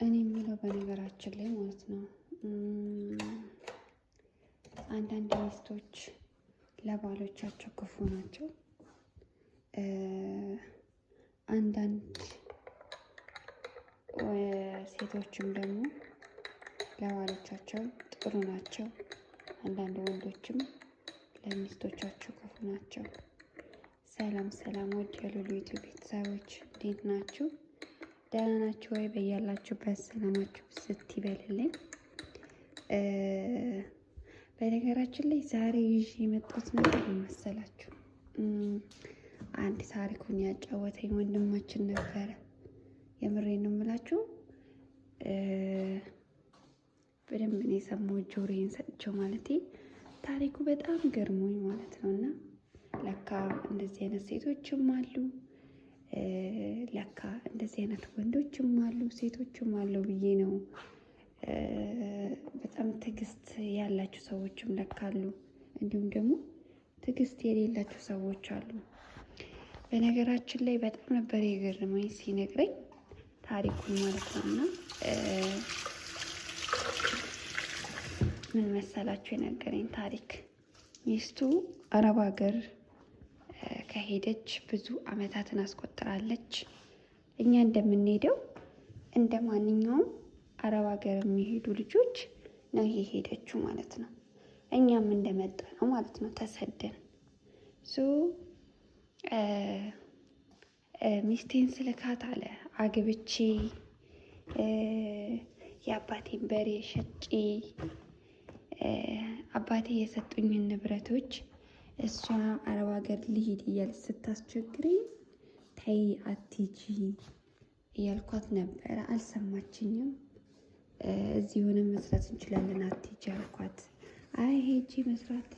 እኔ የምለው በነገራችን ላይ ማለት ነው አንዳንድ ሚስቶች ለባሎቻቸው ክፉ ናቸው። አንዳንድ ሴቶችም ደግሞ ለባሎቻቸው ጥሩ ናቸው። አንዳንድ ወንዶችም ለሚስቶቻቸው ክፉ ናቸው። ሰላም ሰላም፣ ወድ የሉሉ ዩቲዩብ ቤተሰቦች እንዴት ናችሁ? ደህና ናችሁ ወይ? በያላችሁበት ሰላማችሁ ብዝት ይበልልኝ። በነገራችን ላይ ዛሬ ይዤ የመጣሁት ነገር መሰላችሁ፣ አንድ ታሪኩን ያጫወተኝ ወንድማችን ነበረ። የምሬን ነው የምላችሁ። በደንብ ነው የሰማሁት፣ ጆሮዬን ሰጥቼው ማለቴ ታሪኩ በጣም ገርሞኝ ማለት ነው። እና ለካ እንደዚህ አይነት ሴቶችም አሉ፣ ለካ እንደዚህ አይነት ወንዶችም አሉ፣ ሴቶችም አሉ ብዬ ነው። በጣም ትዕግስት ያላችሁ ሰዎችም ለካ አሉ፣ እንዲሁም ደግሞ ትዕግስት የሌላቸው ሰዎች አሉ። በነገራችን ላይ በጣም ነበር የገረመኝ ሲነግረኝ ታሪኩን ማለት ነው። እና ምን መሰላችሁ የነገረኝ ታሪክ፣ ሚስቱ አረብ ሀገር ከሄደች ብዙ አመታትን አስቆጥራለች። እኛ እንደምንሄደው እንደ ማንኛውም አረብ ሀገር የሚሄዱ ልጆች ነው የሄደችው ማለት ነው። እኛም እንደመጣ ነው ማለት ነው ተሰደን። ሚስቴን ስልካት አለ አግብቼ የአባቴን በሬ ሸጬ አባቴ የሰጡኝን ንብረቶች እሷ አረብ ሀገር ልሂድ እያለች ስታስቸግረኝ ተይ አትሂጂ እያልኳት ነበረ። አልሰማችኝም። እዚህ ሆነ መስራት እንችላለን አትሂጂ አልኳት። አይ ሄጂ መስራት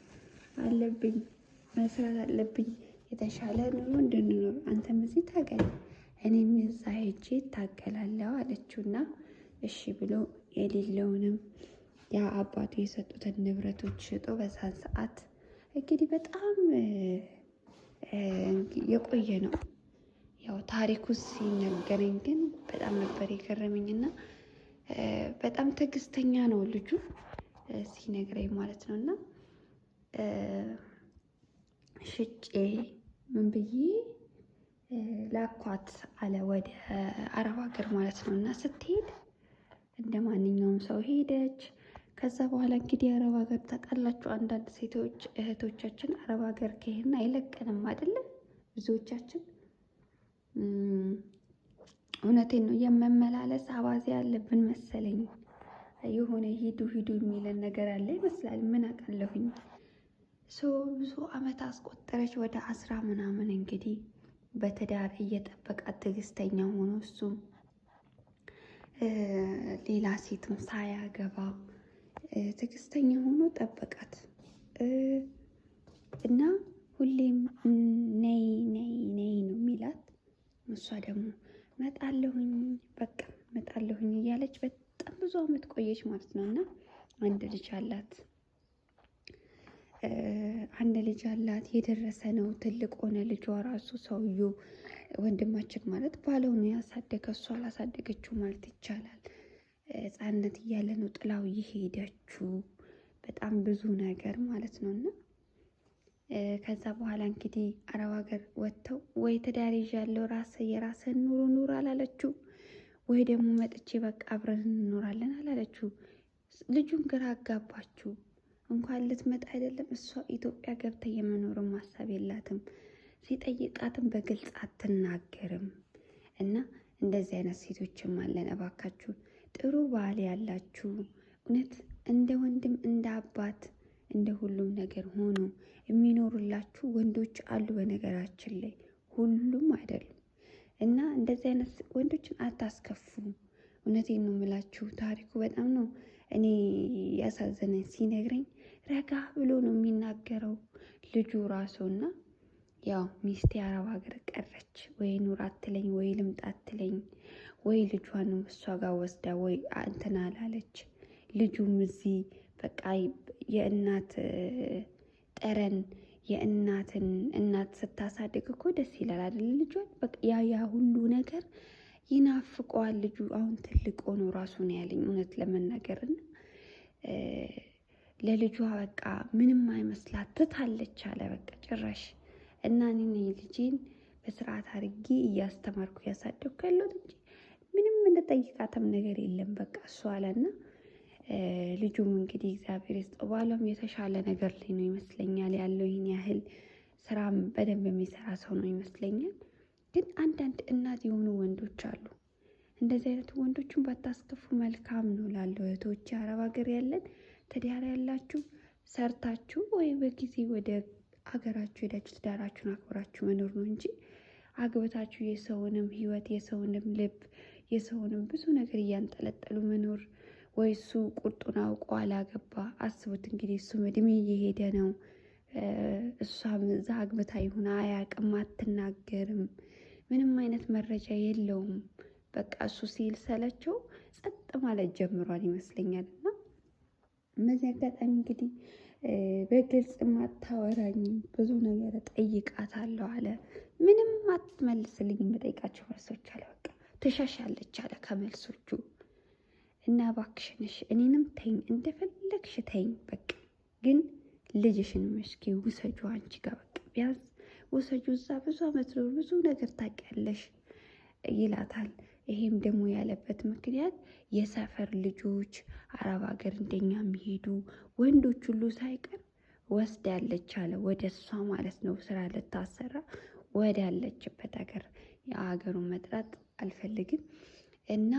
አለብኝ የተሻለ ኑሮ እንድንኖር አንተም እዚህ ታገል እኔም እዛ ሄጄ እታገላለሁ አለችውና እሺ ብሎ የሌለውንም ያ አባቱ የሰጡትን ንብረቶች ሽጦ በዛን ሰዓት እንግዲህ በጣም የቆየ ነው ያው ታሪኩ ሲነገረኝ፣ ግን በጣም ነበር የገረመኝና በጣም ትዕግስተኛ ነው ልጁ ሲነግረኝ ማለት ነው። እና ሽጬ ምን ብዬ ላኳት አለ ወደ አረብ ሀገር ማለት ነው። እና ስትሄድ እንደ ማንኛውም ሰው ሄደች። ከዛ በኋላ እንግዲህ አረብ ሀገር ታውቃላችሁ፣ አንዳንድ ሴቶች እህቶቻችን አረብ ሀገር ከሄድን አይለቀንም አይደለም። ብዙዎቻችን እውነቴን ነው የመመላለስ አባዜ ያለብን መሰለኝ። የሆነ ሂዱ የሚለን ነገር አለ ይመስላል። ምን አውቃለሁኝ። ብዙ አመት አስቆጠረች፣ ወደ 10 ምናምን እንግዲህ በትዳር እየጠበቃት ትዕግስተኛ ሆኖ እሱም ሌላ ሴትም ሳያገባ ትዕግስተኛ ሆኖ ጠበቃት እና ሁሌም ነይ ነው የሚላት። እሷ ደግሞ መጣለሁኝ እያለች በጣም ብዙ አመት ቆየች ማለት ነው። እና አንድ ልጅ አላት። የደረሰ ነው፣ ትልቅ ሆነ ልጇ ራሱ። ሰውዬው ወንድማችን ማለት ባለው ነው ያሳደገ፣ እሷ አላሳደገችው ማለት ይቻላል። ሕፃንነት እያለ ነው ጥላው የሄደችው። በጣም ብዙ ነገር ማለት ነው። እና ከዛ በኋላ እንግዲህ አረብ ሀገር ወጥተው ወይ ትዳር ይዣለሁ የራስህን ኑሮ ኑር አላለችው፣ ወይ ደግሞ መጥቼ በቃ አብረን እንኖራለን አላለችው። ልጁን ግራ አጋባችው። እንኳን ልትመጣ አይደለም እሷ ኢትዮጵያ ገብታ የመኖርን ማሰብ የላትም። ሲጠይቃትም በግልጽ አትናገርም። እና እንደዚህ አይነት ሴቶችም አለን። እባካችሁ ጥሩ ባል ያላችሁ እውነት እንደ ወንድም እንደ አባት እንደ ሁሉም ነገር ሆኖ የሚኖሩላችሁ ወንዶች አሉ። በነገራችን ላይ ሁሉም አይደሉም። እና እንደዚህ አይነት ወንዶችን አታስከፉ። እውነቴን ነው የምላችሁ። ታሪኩ በጣም ነው እኔ ያሳዘነኝ። ሲነግረኝ ረጋ ብሎ ነው የሚናገረው ልጁ ራሱና ያው ሚስቴ አረብ ሀገር ቀረች፣ ወይ ኑር አትለኝ፣ ወይ ልምጣ አትለኝ፣ ወይ ልጇንም እሷ ጋር ወስዳ ወይ እንትን አላለች። ልጁም እዚህ በቃ የእናት ጠረን የእናት ስታሳድግ እኮ ደስ ይላል አይደል? ልጇን በቃ ያ ሁሉ ነገር ይናፍቀዋል ልጁ። አሁን ትልቅ ሆኖ ራሱ ነው ያለኝ እውነት ለመናገርና ለልጇ በቃ ምንም አይመስላት ትታለች አለ በቃ ጭራሽ። እና እኔ ልጄን በስርዓት አድርጌ እያስተማርኩ ያሳደግኩ ያለሁት እንጂ ምንም እንደጠይቃትም ነገር የለም በቃ እሱ አለና ልጁም እንግዲህ እግዚአብሔር ይስጠው ባለም የተሻለ ነገር ላይ ነው ይመስለኛል ያለው። ይህን ያህል ስራም በደንብ የሚሰራ ሰው ነው ይመስለኛል። ግን አንዳንድ እናት የሆኑ ወንዶች አሉ። እንደዚህ አይነት ወንዶችን ባታስከፉ መልካም ነው ላለው እህቶች፣ አረብ ሀገር ያለን ትዳር ያላችሁ ሰርታችሁ ወይ በጊዜ ወደ ሀገራችሁ ሄዳችሁ ትዳራችሁን አክብራችሁ መኖር ነው እንጂ አግብታችሁ የሰውንም ህይወት የሰውንም ልብ የሰውንም ብዙ ነገር እያንጠለጠሉ መኖር። ወይ እሱ ቁርጡን አውቆ አላገባ። አስቡት እንግዲህ እሱም እድሜ እየሄደ ነው። እሷም እዛ አግብታ ይሁን አያውቅም፣ አትናገርም፣ ምንም አይነት መረጃ የለውም። በቃ እሱ ሲል ሰለቸው ጸጥ ማለት ጀምሯል ይመስለኛል። እና በዚህ አጋጣሚ እንግዲህ በግልጽ አታወራኝም፣ ብዙ ነገር ጠይቃታለሁ አለ። ምንም አትመልስልኝ፣ የምጠይቃቸው መልሶች አለ በቃ ትሸሻለች አለ ከመልሶቹ። እና እባክሽንሽ እኔንም ተይኝ፣ እንደፈለግሽ ተይኝ፣ በቃ ግን ልጅሽን መስኪ ውሰጁ አንቺ ጋር በቃ ቢያንስ ውሰጁ፣ እዛ ብዙ አመት ነው ብዙ ነገር ታውቂያለሽ ይላታል። ይሄም ደግሞ ያለበት ምክንያት የሰፈር ልጆች አረብ ሀገር እንደኛ የሚሄዱ ወንዶች ሁሉ ሳይቀር ወስዳለች አለ ወደ እሷ ማለት ነው። ስራ ልታሰራ ወደ ያለችበት ሀገር፣ የሀገሩን መጥራት አልፈልግም እና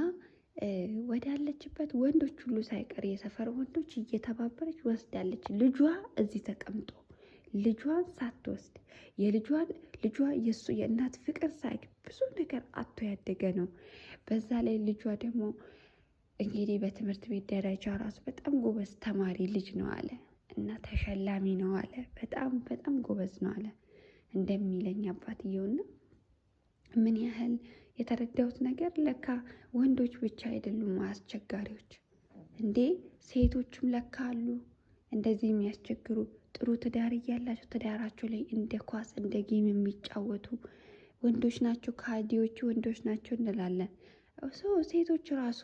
ወዳለችበት ወንዶች ሁሉ ሳይቀር የሰፈር ወንዶች እየተባበረች ወስዳለች። ልጇ እዚህ ተቀምጦ ልጇን ሳትወስድ ልጇ የእሱ የእናት ፍቅር ሳይግ ብዙ ነገር አቶ ያደገ ነው። በዛ ላይ ልጇ ደግሞ እንግዲህ በትምህርት ቤት ደረጃ ራሱ በጣም ጎበዝ ተማሪ ልጅ ነው አለ እና ተሸላሚ ነው አለ። በጣም በጣም ጎበዝ ነው አለ እንደሚለኝ አባትየውና ምን ያህል የተረዳሁት ነገር ለካ ወንዶች ብቻ አይደሉም አስቸጋሪዎች እንዴ፣ ሴቶችም ለካ አሉ እንደዚህ የሚያስቸግሩ። ጥሩ ትዳር እያላቸው ትዳራቸው ላይ እንደ ኳስ እንደ ጌም የሚጫወቱ ወንዶች ናቸው፣ ከሃዲዎቹ ወንዶች ናቸው እንላለን። ሴቶች ራሱ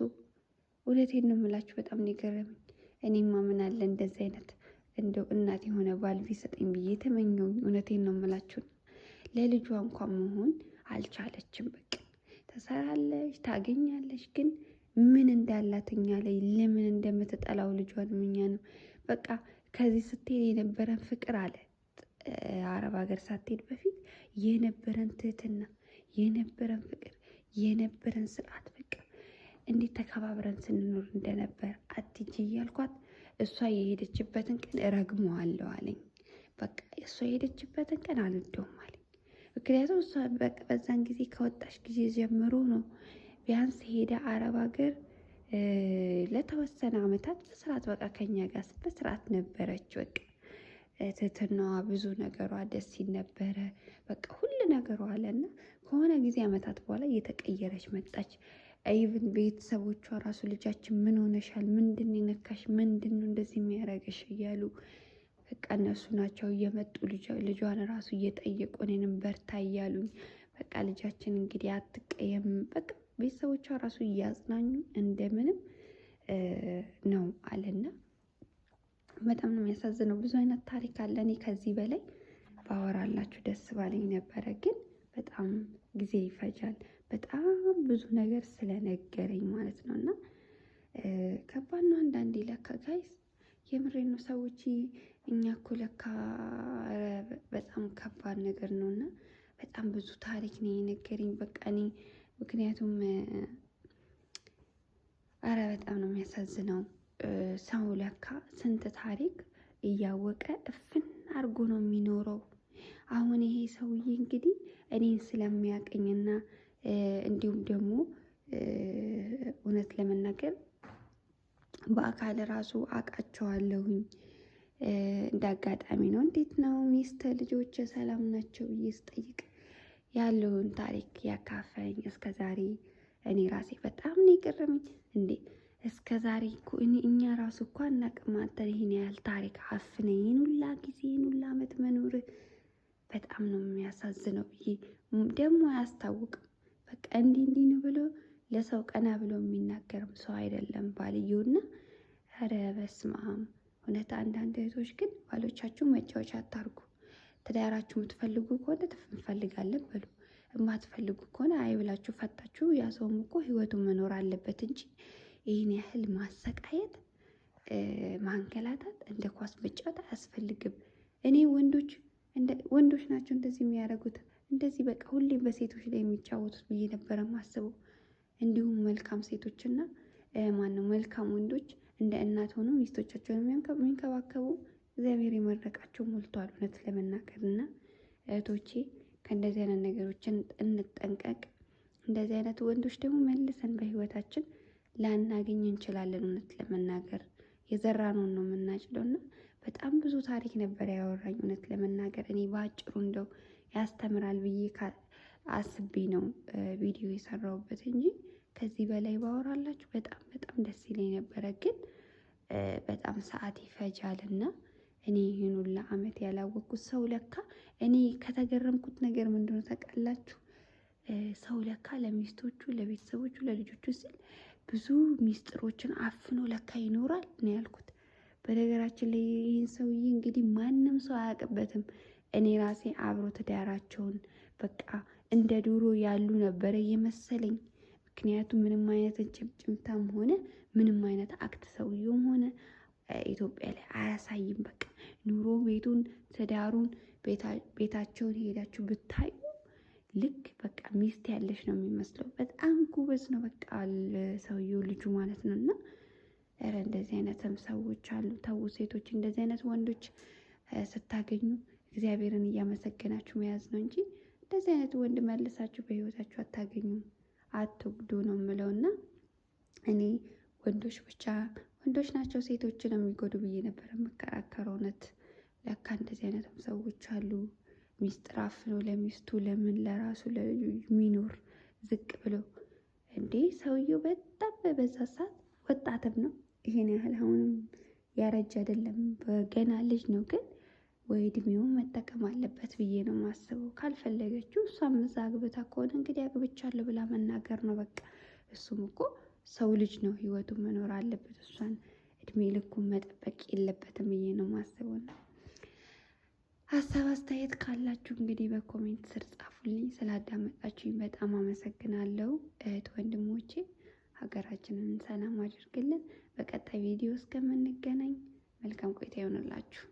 እውነቴን ነው የምላችሁ፣ በጣም ነው የገረመኝ። እኔማ ምን አለ እንደዚህ አይነት እንደው እናት የሆነ ባል ቢሰጠኝ ብዬ ተመኘሁኝ። እውነቴን ነው የምላችሁ። ለልጇ እንኳን መሆን አልቻለችም። በቃ ተሰራለች፣ ታገኛለች፣ ግን ምን እንዳላት እኛ ላይ ለምን እንደምትጠላው ልጇን እኛ ነው በቃ ከዚህ ስትሄድ የነበረን ፍቅር አለ አረብ ሀገር ሳትሄድ በፊት የነበረን ትህትና፣ የነበረን ፍቅር፣ የነበረን ስርዓት በቃ እንዴት ተከባብረን ስንኖር እንደነበር አትጂ እያልኳት እሷ የሄደችበትን ቀን እረግመዋለሁ አለኝ። በቃ እሷ የሄደችበትን ቀን አልወደውም አለኝ። ምክንያቱም እሷ በዛን ጊዜ ከወጣች ጊዜ ጀምሮ ነው ቢያንስ ሄደ አረብ ሀገር ለተወሰነ አመታት በስርዓት በቃ ከኛ ጋር በስርዓት ነበረች። በቃ ትህትናዋ ብዙ ነገሯ ደስ ሲል ነበረ። በቃ ሁሉ ነገሯ አለና ከሆነ ጊዜ አመታት በኋላ እየተቀየረች መጣች። ኢቭን ቤተሰቦቿ ራሱ ልጃችን ምን ሆነሻል? ምንድን የነካሽ? ምንድን ነው እንደዚህ የሚያደርግሽ? እያሉ በቃ እነሱ ናቸው እየመጡ ልጇን ራሱ እየጠየቁ እኔንም በርታ እያሉኝ በቃ ልጃችን እንግዲህ አትቀየም በቃ ቤተሰቦቿ ራሱ እያጽናኙ እንደምንም ነው አለና በጣም ነው የሚያሳዝነው። ብዙ አይነት ታሪክ አለ። እኔ ከዚህ በላይ ባወራላችሁ ደስ ባለኝ ነበረ፣ ግን በጣም ጊዜ ይፈጃል። በጣም ብዙ ነገር ስለነገረኝ ማለት ነው። እና ከባድ ነው አንዳንዴ ለካ ጋይስ፣ የምሬን ነው ሰዎች። እኛ እኮ ለካ በጣም ከባድ ነገር ነው እና በጣም ብዙ ታሪክ ነው የነገረኝ። በቃ እኔ ምክንያቱም አረ በጣም ነው የሚያሳዝነው። ሰው ለካ ስንት ታሪክ እያወቀ እፍን አድርጎ ነው የሚኖረው። አሁን ይሄ ሰውዬ እንግዲህ እኔን ስለሚያቀኝና እንዲሁም ደግሞ እውነት ለመናገር በአካል ራሱ አውቃቸዋለሁኝ። እንደ አጋጣሚ ነው እንዴት ነው ሚስት ልጆች ሰላም ናቸው ብዬ ስጠይቅ ያለውን ታሪክ ያካፈለኝ እስከ ዛሬ እኔ ራሴ በጣም ነው የገረመኝ። እንዴ እስከ ዛሬ እኮ እኛ ራሱ እኮ አናውቅም። አንተ ይሄን ያህል ታሪክ አፍነኝ ይሄን ሁላ ጊዜ ይሄን ሁላ አመት መኖር በጣም ነው የሚያሳዝነው ብዬ ደግሞ አያስታውቅም። በቃ እንዲህ እንዲህ ነው ብሎ ለሰው ቀና ብሎ የሚናገርም ሰው አይደለም ባልየውና። ኧረ በስመ አብ። እውነት አንዳንድ እህቶች ግን ባሎቻችሁ መጫወቻ አታርጉ። ትዳራችሁ የምትፈልጉ ከሆነ እንፈልጋለን በሉ። የማትፈልጉ ከሆነ አይ ብላችሁ ፈታችሁ። ያ ሰውም እኮ ህይወቱን መኖር አለበት እንጂ ይህን ያህል ማሰቃየት፣ ማንገላታት፣ እንደ ኳስ መጫወት አያስፈልግም። እኔ ወንዶች ናቸው እንደዚህ የሚያደርጉት፣ እንደዚህ በቃ ሁሌም በሴቶች ላይ የሚጫወቱት ብዬ ነበረ ማስበው። እንዲሁም መልካም ሴቶችና ማነው መልካም ወንዶች እንደ እናት ሆነው ሚስቶቻቸውን የሚንከባከቡ እግዚአብሔር የመረቃቸው ሞልቷል። እውነት ለመናገር እና እህቶቼ ከእንደዚህ አይነት ነገሮችን እንጠንቀቅ። እንደዚህ አይነት ወንዶች ደግሞ መልሰን በህይወታችን ላናገኝ እንችላለን። እውነት ለመናገር የዘራነውን ነው የምናጭለው እና በጣም ብዙ ታሪክ ነበር ያወራኝ። እውነት ለመናገር እኔ በአጭሩ እንደው ያስተምራል ብዬ አስቤ ነው ቪዲዮ የሰራሁበት እንጂ ከዚህ በላይ ባወራላችሁ በጣም በጣም ደስ ይለኝ ነበረ። ግን በጣም ሰዓት ይፈጃል እና እኔ ይህን ሁላ ዓመት ያላወቅኩት ሰው ለካ እኔ ከተገረምኩት ነገር ምንድነው ታውቃላችሁ? ሰው ለካ ለሚስቶቹ፣ ለቤተሰቦቹ፣ ለልጆቹ ሲል ብዙ ሚስጥሮችን አፍኖ ለካ ይኖራል ነው ያልኩት። በነገራችን ላይ ይህን ሰውዬ እንግዲህ ማንም ሰው አያውቅበትም። እኔ ራሴ አብሮ ትዳራቸውን በቃ እንደ ድሮ ያሉ ነበረ የመሰለኝ። ምክንያቱም ምንም አይነት ጭምጭምታም ሆነ ምንም አይነት አክት ሰውየውም ሆነ ኢትዮጵያ ላይ አያሳይም። በቃ ኑሮ ቤቱን፣ ትዳሩን፣ ቤታቸውን ሄዳችሁ ብታዩ ልክ በቃ ሚስት ያለሽ ነው የሚመስለው። በጣም ጉበዝ ነው በቃ ሰውየው ልጁ ማለት ነው። እና ኧረ እንደዚህ አይነትም ሰዎች አሉ። ተው ሴቶች፣ እንደዚህ አይነት ወንዶች ስታገኙ እግዚአብሔርን እያመሰገናችሁ መያዝ ነው እንጂ እንደዚህ አይነት ወንድ መልሳችሁ በህይወታችሁ አታገኙም። አትጉዱ ነው የምለውና እኔ ወንዶች ናቸው ሴቶችን የሚጎዱ ብዬ ነበር የምከራከረው። እውነት ለካ እንደዚህ አይነትም ሰዎች አሉ። ሚስጥር አፍኖ ለሚስቱ ለምን ለራሱ ለልጁ የሚኖር ዝቅ ብሎ እንዴ! ሰውየው በጣም በበዛ ሰዓት ወጣትም ነው። ይሄን ያህል አሁንም ያረጀ አይደለም፣ ገና ልጅ ነው። ግን ወይ እድሜውን መጠቀም አለበት ብዬ ነው የማስበው። ካልፈለገችው እሷም እዛ አግብታ ከሆነ እንግዲህ አግብቻለሁ ብላ መናገር ነው በቃ። እሱም እኮ ሰው ልጅ ነው፣ ህይወቱን መኖር አለበት። እሷን እድሜ ልኩን መጠበቅ የለበትም ብዬ ነው የማስበው። ነው ሀሳብ አስተያየት ካላችሁ እንግዲህ በኮሜንት ስር ጻፉልኝ። ስላዳመጣችሁኝ በጣም አመሰግናለሁ እህት ወንድሞቼ። ሀገራችንን ሰላም አድርግልን። በቀጣይ ቪዲዮ እስከምንገናኝ መልካም ቆይታ ይሆንላችሁ።